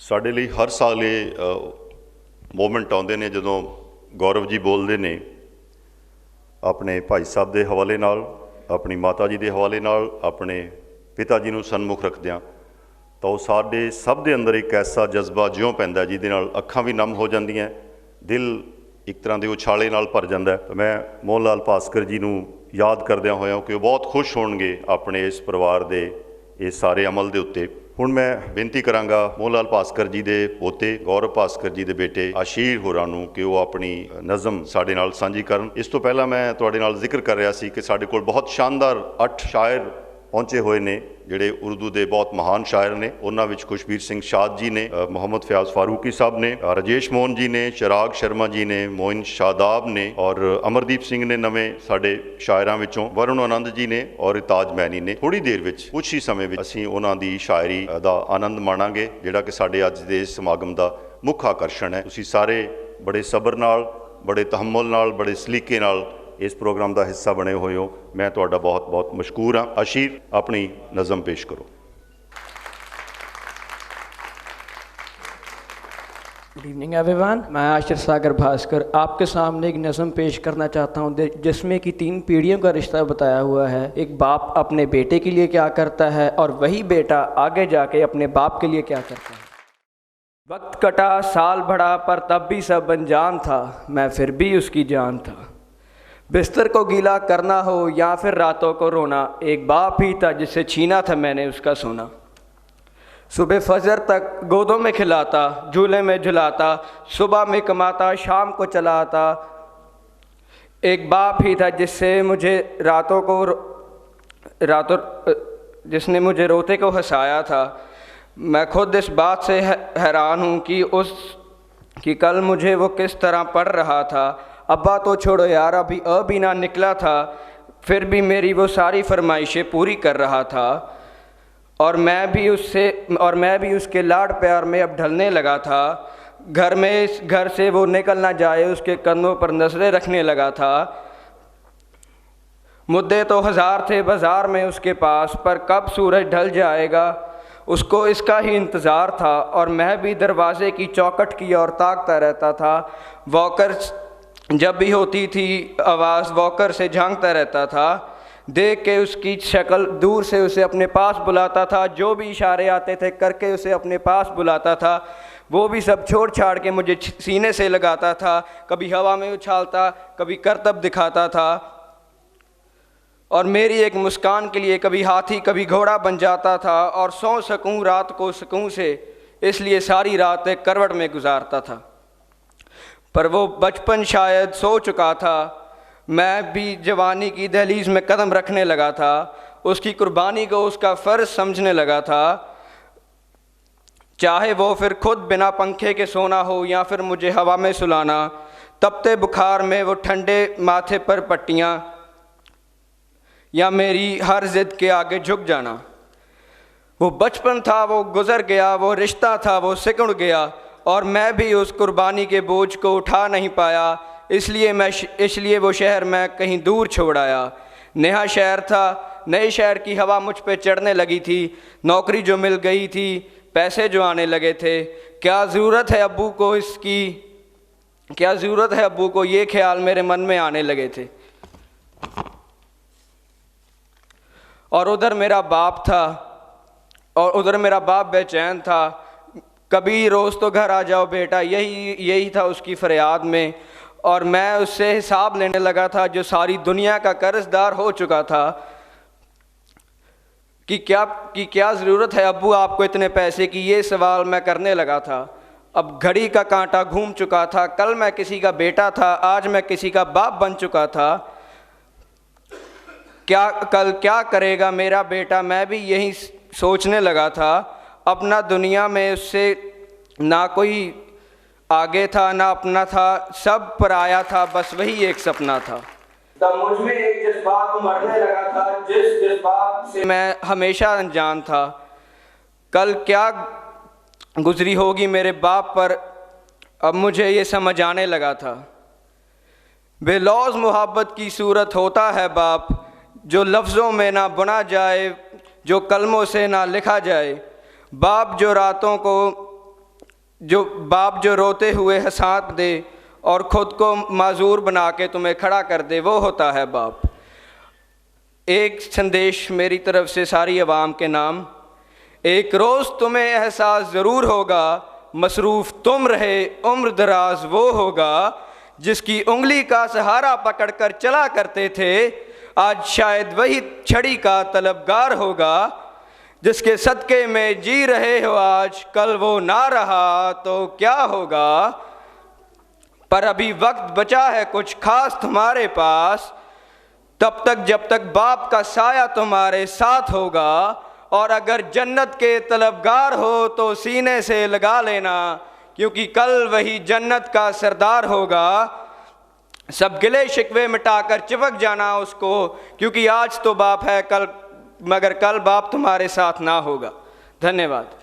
ਸਾਡੇ ਲਈ ਹਰ ਸਾਲ ਇਹ ਮੂਵਮੈਂਟ ਆਉਂਦੇ ਨੇ ਜਦੋਂ ਗੌਰਵ ਜੀ ਬੋਲਦੇ ਨੇ ਆਪਣੇ ਭਾਈ ਸਾਹਿਬ ਦੇ ਹਵਾਲੇ ਨਾਲ, ਆਪਣੀ ਮਾਤਾ ਜੀ ਦੇ ਹਵਾਲੇ ਨਾਲ, ਆਪਣੇ ਪਿਤਾ ਜੀ ਨੂੰ ਸਨਮੁਖ ਰੱਖਦਿਆਂ, ਤਾਂ ਉਹ ਸਾਡੇ ਸਭ ਦੇ ਅੰਦਰ ਇੱਕ ਐਸਾ ਜਜ਼ਬਾ ਜਿਉਂ ਪੈਂਦਾ ਜਿਹਦੇ ਨਾਲ ਅੱਖਾਂ ਵੀ ਨਮ ਹੋ ਜਾਂਦੀਆਂ, ਦਿਲ ਇੱਕ ਤਰ੍ਹਾਂ ਦੇ ਉਛਾਲੇ ਨਾਲ ਭਰ ਜਾਂਦਾ। ਮੈਂ ਮੋਹਨ ਲਾਲ ਭਾਸਕਰ ਜੀ ਨੂੰ ਯਾਦ ਕਰਦਿਆਂ ਹੋਇਆ ਕਿ ਉਹ ਬਹੁਤ ਖੁਸ਼ ਹੋਣਗੇ ਆਪਣੇ ਇਸ ਪਰਿਵਾਰ ਦੇ ਇਸ ਸਾਰੇ ਅਮਲ ਦੇ ਉੱਤੇ। ਹੁਣ ਮੈਂ ਬੇਨਤੀ ਕਰਾਂਗਾ ਮੋਹਨ ਲਾਲ ਭਾਸਕਰ ਜੀ ਦੇ ਪੋਤੇ ਗੌਰਵ ਭਾਸਕਰ ਜੀ ਦੇ ਬੇਟੇ ਆਸ਼ੀਰ ਹੋਰਾਂ ਨੂੰ ਕਿ ਉਹ ਆਪਣੀ ਨਜ਼ਮ ਸਾਡੇ ਨਾਲ ਸਾਂਝੀ ਕਰਨ। ਇਸ ਤੋਂ ਪਹਿਲਾਂ ਮੈਂ ਤੁਹਾਡੇ ਨਾਲ ਜ਼ਿਕਰ ਕਰ ਰਿਹਾ ਸੀ ਕਿ ਸਾਡੇ ਕੋਲ ਬਹੁਤ ਸ਼ਾਨਦਾਰ 8 ਸ਼ਾਇਰ ਪਹੁੰਚੇ ਹੋਏ ਨੇ ਜਿਹੜੇ ਉਰਦੂ ਦੇ ਬਹੁਤ ਮਹਾਨ ਸ਼ਾਇਰ ਨੇ। ਉਹਨਾਂ ਵਿੱਚ ਖੁਸ਼ਬੀਰ ਸਿੰਘ ਸ਼ਾਦ ਜੀ ਨੇ, ਮੁਹੰਮਦ ਫਿਆਜ਼ ਫਾਰੂਕੀ ਸਾਹਿਬ ਨੇ, ਰਾਜੇਸ਼ ਮੋਹਨ ਜੀ ਨੇ, ਚਿਰਾਗ ਸ਼ਰਮਾ ਜੀ ਨੇ, ਮੋਇਨ ਸ਼ਾਦਾਬ ਨੇ ਔਰ ਅਮਰਦੀਪ ਸਿੰਘ ਨੇ ਨਵੇਂ ਸਾਡੇ ਸ਼ਾਇਰਾਂ ਵਿੱਚੋਂ, ਵਰੁਣ ਆਨੰਦ ਜੀ ਨੇ ਔਰ ਤਾਜ ਮੈਨੀ ਨੇ। ਥੋੜ੍ਹੀ ਦੇਰ ਵਿੱਚ, ਕੁਛ ਹੀ ਸਮੇਂ ਵਿੱਚ ਅਸੀਂ ਉਹਨਾਂ ਦੀ ਸ਼ਾਇਰੀ ਦਾ ਆਨੰਦ ਮਾਣਾਂਗੇ ਜਿਹੜਾ ਕਿ ਸਾਡੇ ਅੱਜ ਦੇ ਸਮਾਗਮ ਦਾ ਮੁੱਖ ਆਕਰਸ਼ਣ ਹੈ। ਤੁਸੀਂ ਸਾਰੇ ਬੜੇ ਸਬਰ ਨਾਲ, ਬੜੇ ਤਹਮੁਲ ਨਾਲ, ਬੜੇ ਸਲੀਕੇ ਨਾਲ इस प्रोग्राम का हिस्सा बने हुए हो। मैं तुहाडा बहुत बहुत मशकूर हाँ। आशीर, अपनी नज़म पेश करो। Good evening everyone. मैं आशिर सागर भास्कर आपके सामने एक नज़म पेश करना चाहता हूँ जिसमें कि 3 पीढ़ियों का रिश्ता बताया हुआ है। एक बाप अपने बेटे के लिए क्या करता है और वही बेटा आगे जाके अपने बाप के लिए क्या करता है। वक्त कटा, साल बढ़ा, पर तब भी सब अनजान था, मैं फिर भी उसकी जान था। बिस्तर को गीला करना हो या फिर रातों को रोना, एक बाप ही था जिससे छीना था मैंने उसका सोना। सुबह फजर तक गोदों में खिलाता, झूले में झुलाता, सुबह में कमाता, शाम को चलाता। एक बाप ही था जिसने मुझे रोते को हंसाया था। मैं खुद इस बात से हैरान हूँ कि कल मुझे वो किस तरह पढ़ रहा था। अब्बा तो छोड़ो यार, अभी भी ना निकला था, फिर भी मेरी वो सारी फरमाइशें पूरी कर रहा था। और मैं भी उसके लाड प्यार में अब ढलने लगा था। घर से वो निकल ना जाए उसके कंधों पर नजरें रखने लगा था। मुद्दे तो 1000 थे बाज़ार में उसके पास, पर कब सूरज ढल जाएगा उसको इसका ही इंतज़ार था। और मैं भी दरवाज़े की चौखट की ओर ताकता रहता था। वॉकर जब भी होती थी आवाज़, वॉकर से झांकता रहता था। देख के उसकी शक्ल दूर से उसे अपने पास बुलाता था। जो भी इशारे आते थे करके उसे अपने पास बुलाता था। वो भी सब छोड़ छाड़ के मुझे सीने से लगाता था। कभी हवा में उछालता, कभी करतब दिखाता था। और मेरी एक मुस्कान के लिए कभी हाथी कभी घोड़ा बन जाता था। और सो सकूं रात को सुकून से, इसलिए सारी रात एक करवट में गुजारता था। पर वो बचपन शायद सो चुका था, मैं भी जवानी की दहलीज़ में कदम रखने लगा था। उसकी कुर्बानी को उसका फ़र्ज़ समझने लगा था। चाहे वो फिर खुद बिना पंखे के सोना हो या फिर मुझे हवा में सुलाना। तपते बुखार में वो ठंडे माथे पर पट्टियाँ, या मेरी हर ज़िद के आगे झुक जाना। वो बचपन था, वो गुज़र गया, वो रिश्ता था, वो सिकुड़ गया। और मैं भी उस कुर्बानी के बोझ को उठा नहीं पाया, इसलिए वो शहर मैं कहीं दूर छोड़ आया। नया शहर था, नए शहर की हवा मुझ पे चढ़ने लगी थी। नौकरी जो मिल गई थी, पैसे जो आने लगे थे, क्या ज़रूरत है अब्बू को, ये ख्याल मेरे मन में आने लगे थे। और उधर मेरा बाप बेचैन था। कभी रोज़ तो घर आ जाओ बेटा, यही था उसकी फरियाद में। और मैं उससे हिसाब लेने लगा था जो सारी दुनिया का कर्जदार हो चुका था। कि क्या ज़रूरत है अब्बू आपको इतने पैसे की, ये सवाल मैं करने लगा था। अब घड़ी का कांटा घूम चुका था। कल मैं किसी का बेटा था, आज मैं किसी का बाप बन चुका था। कल क्या करेगा मेरा बेटा, मैं भी यही सोचने लगा था। अपना दुनिया में उससे ना कोई आगे था ना अपना था, सब पराया था, बस वही एक सपना था। तब मुझ में एक जज्बात उमड़ने लगा था, जिस जज्बात से मैं हमेशा अनजान था। कल क्या गुजरी होगी मेरे बाप पर, अब मुझे ये समझ आने लगा था। बेलौज़ मोहब्बत की सूरत होता है बाप, जो लफ्ज़ों में ना बुना जाए, जो कलमों से ना लिखा जाए। बाप जो रातों को जो बाप जो रोते हुए हंसा दे और ख़ुद को माजूर बना के तुम्हें खड़ा कर दे, वो होता है बाप। एक संदेश मेरी तरफ से सारी अवाम के नाम, एक रोज़ तुम्हें एहसास ज़रूर होगा, मसरूफ़ तुम रहे उम्र दराज वो होगा, जिसकी उंगली का सहारा पकड़कर चला करते थे, आज शायद वही छड़ी का तलबगार होगा। जिसके सदक़े में जी रहे हो आज, कल वो ना रहा तो क्या होगा। पर अभी वक्त बचा है कुछ खास तुम्हारे पास, तब तक जब तक बाप का साया तुम्हारे साथ होगा। और अगर जन्नत के तलबगार हो तो सीने से लगा लेना, क्योंकि कल वही जन्नत का सरदार होगा। सब गिले शिकवे मिटाकर चिपक जाना उसको, क्योंकि आज तो बाप है कल, मगर कल बाप तुम्हारे साथ ना होगा। धन्यवाद।